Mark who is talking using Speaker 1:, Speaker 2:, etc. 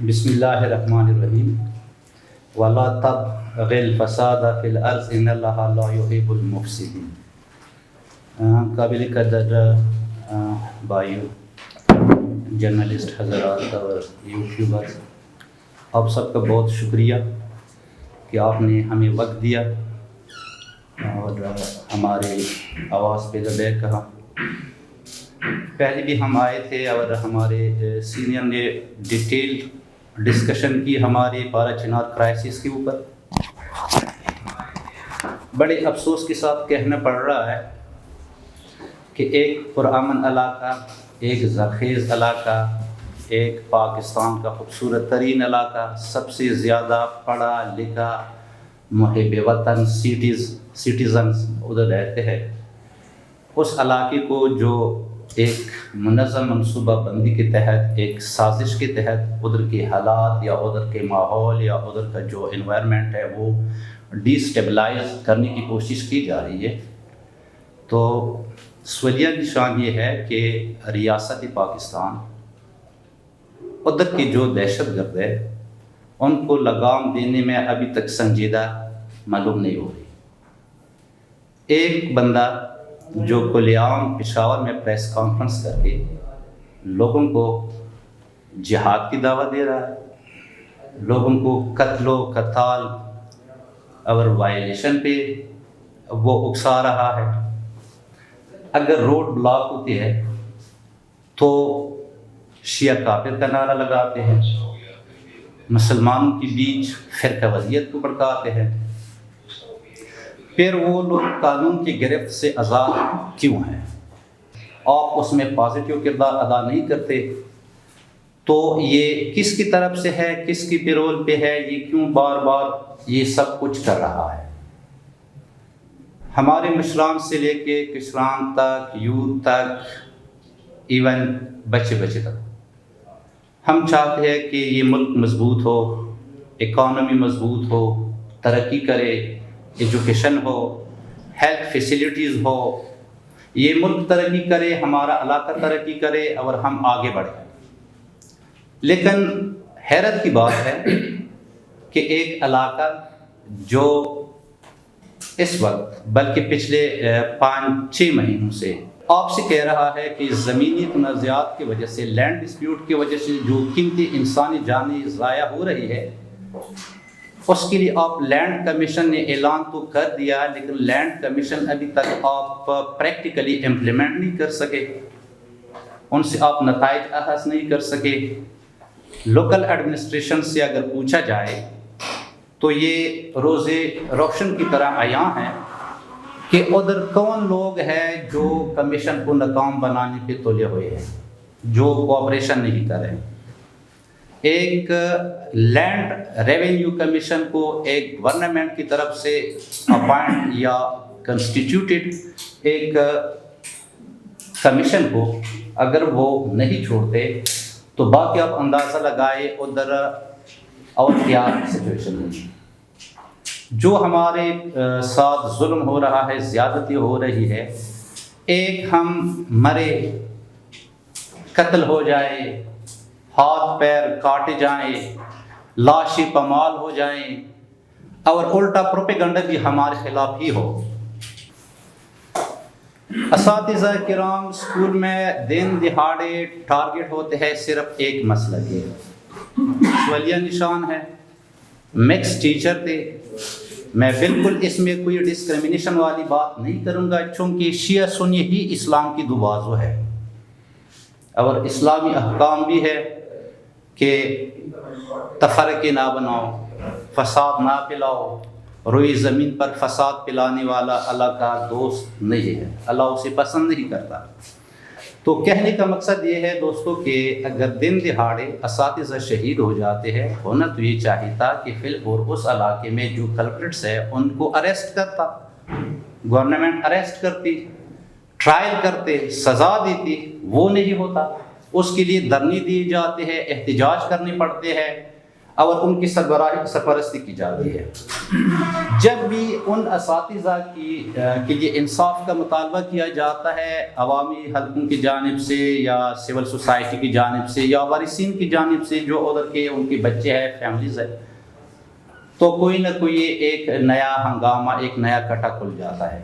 Speaker 1: بسم اللہ الرحمن الرحیم ولا تبغ الفساد فی الارض ان اللہ لا یحب المفسدین. قابل قدر بھائیو، جرنلسٹ حضرات اور یوٹیوبرز، آپ سب کا بہت شکریہ کہ آپ نے ہمیں وقت دیا اور ہماری آواز پہ زبیر کہا. پہلے بھی ہم آئے تھے اور ہمارے سینئر نے ڈیٹیل ڈسکشن کی ہمارے پارا چنار کرائسس کے اوپر. بڑے افسوس کے ساتھ کہنا پڑ رہا ہے کہ ایک پرامن علاقہ، ایک زرخیز علاقہ، ایک پاکستان کا خوبصورت ترین علاقہ، سب سے زیادہ پڑھا لکھا محب وطن سٹیزنز ادھر رہتے ہیں. اس علاقے کو جو ایک منظم منصوبہ بندی کے تحت، ایک سازش کے تحت ادھر کے حالات یا ادھر کے ماحول یا ادھر کا جو انوائرمنٹ ہے وہ ڈی اسٹیبلائز کرنے کی کوشش کی جا رہی ہے. تو سولیہ نشان یہ ہے کہ ریاست پاکستان ادھر کے جو دہشت گرد ہے ان کو لگام دینے میں ابھی تک سنجیدہ معلوم نہیں ہو رہی. ایک بندہ جو کل عام پشاور میں پریس کانفرنس کر کے لوگوں کو جہاد کی دعوت دے رہا ہے، لوگوں کو قتل و قتال اور وائلیشن پہ وہ اکسا رہا ہے. اگر روڈ بلاک ہوتی ہے تو شیعہ کافر کا نعرہ لگاتے ہیں، مسلمانوں کے بیچ فرقہ واریت کو بھڑکاتے ہیں. پھر وہ لوگ قانون کی گرفت سے آزاد کیوں ہیں؟ آپ اس میں پازیٹیو کردار ادا نہیں کرتے تو یہ کس کی طرف سے ہے، کس کی پیرول پہ ہے، یہ کیوں بار بار یہ سب کچھ کر رہا ہے؟ ہمارے مشران سے لے کے کسان تک، یوتھ تک، ایون بچے تک، ہم چاہتے ہیں کہ یہ ملک مضبوط ہو، اکانومی مضبوط ہو، ترقی کرے، ایجوکیشن ہو، ہیلتھ فیسلٹیز ہو، یہ ملک ترقی کرے، ہمارا علاقہ ترقی کرے اور ہم آگے بڑھیں. لیکن حیرت کی بات ہے کہ ایک علاقہ جو اس وقت بلکہ پچھلے 5-6 مہینوں سے آپ سے کہہ رہا ہے کہ زمینی تنازعات کی وجہ سے، لینڈ ڈسپیوٹ کی وجہ سے جو قیمتی انسانی جانیں ضائع ہو رہی ہے، اس کے لیے آپ لینڈ کمیشن نے اعلان تو کر دیا، لیکن لینڈ کمیشن ابھی تک آپ پریکٹیکلی امپلیمنٹ نہیں کر سکے، ان سے آپ نتائج اخذ نہیں کر سکے. لوکل ایڈمنسٹریشن سے اگر پوچھا جائے تو یہ روز روشن کی طرح عیاں ہے کہ ادھر کون لوگ ہیں جو کمیشن کو ناکام بنانے پہ تلے ہوئے ہیں، جو کوآپریشن نہیں کر رہے. ایک لینڈ ریونیو کمیشن کو ایک گورنمنٹ کی طرف سے اپائنٹ یا کنسٹیٹیوٹڈ ایک کمیشن کو اگر وہ نہیں چھوڑتے تو باقی آپ اندازہ لگائے ادھر اور کیا سچویشن ہے. جو ہمارے ساتھ ظلم ہو رہا ہے، زیادتی ہو رہی ہے، ایک ہم مرے، قتل ہو جائے، ہاتھ پیر کاٹے جائیں، لاشیں پامال ہو جائیں اور الٹا پروپیگنڈا بھی ہمارے خلاف ہی ہو. اساتذہ کرام اسکول میں دن دہاڑے ٹارگٹ ہوتے ہیں صرف ایک مسئلہ یہ سولیہ نشان ہے. مکس ٹیچر تھے. میں بالکل اس میں کوئی ڈسکرمنیشن والی بات نہیں کروں گا، چونکہ شیعہ سنی ہی اسلام کی دو بازو ہے اور اسلامی احکام بھی ہے کہ تفرقے نہ بناؤ، فساد نہ پھیلاؤ. روئی زمین پر فساد پھیلانے والا اللہ کا دوست نہیں ہے، اللہ اسے پسند نہیں کرتا. تو کہنے کا مقصد یہ ہے دوستو کہ اگر دن دہاڑے اساتذہ شہید ہو جاتے ہیں، ہونا تو یہ چاہیے تھا کہ فی الفور اس علاقے میں جو کلپریٹس ہے ان کو اریسٹ کرتا، گورنمنٹ اریسٹ کرتی، ٹرائل کرتے، سزا دیتی. وہ نہیں ہوتا. اس کے لیے دھرنے دیے جاتے ہیں، احتجاج کرنے پڑتے ہیں. اور ان کی سرپرستی کی جاتی ہے۔ جب بھی ان اساتذہ کے لیے انصاف کا مطالبہ کیا جاتا ہے عوامی حلقوں کی جانب سے یا سول سوسائٹی کی جانب سے یا وارثین کی جانب سے، جو ادھر کے ان کے بچے ہیں، فیملیز ہیں، تو کوئی نہ کوئی ایک نیا ہنگامہ، ایک نیا کٹا کھل جاتا ہے۔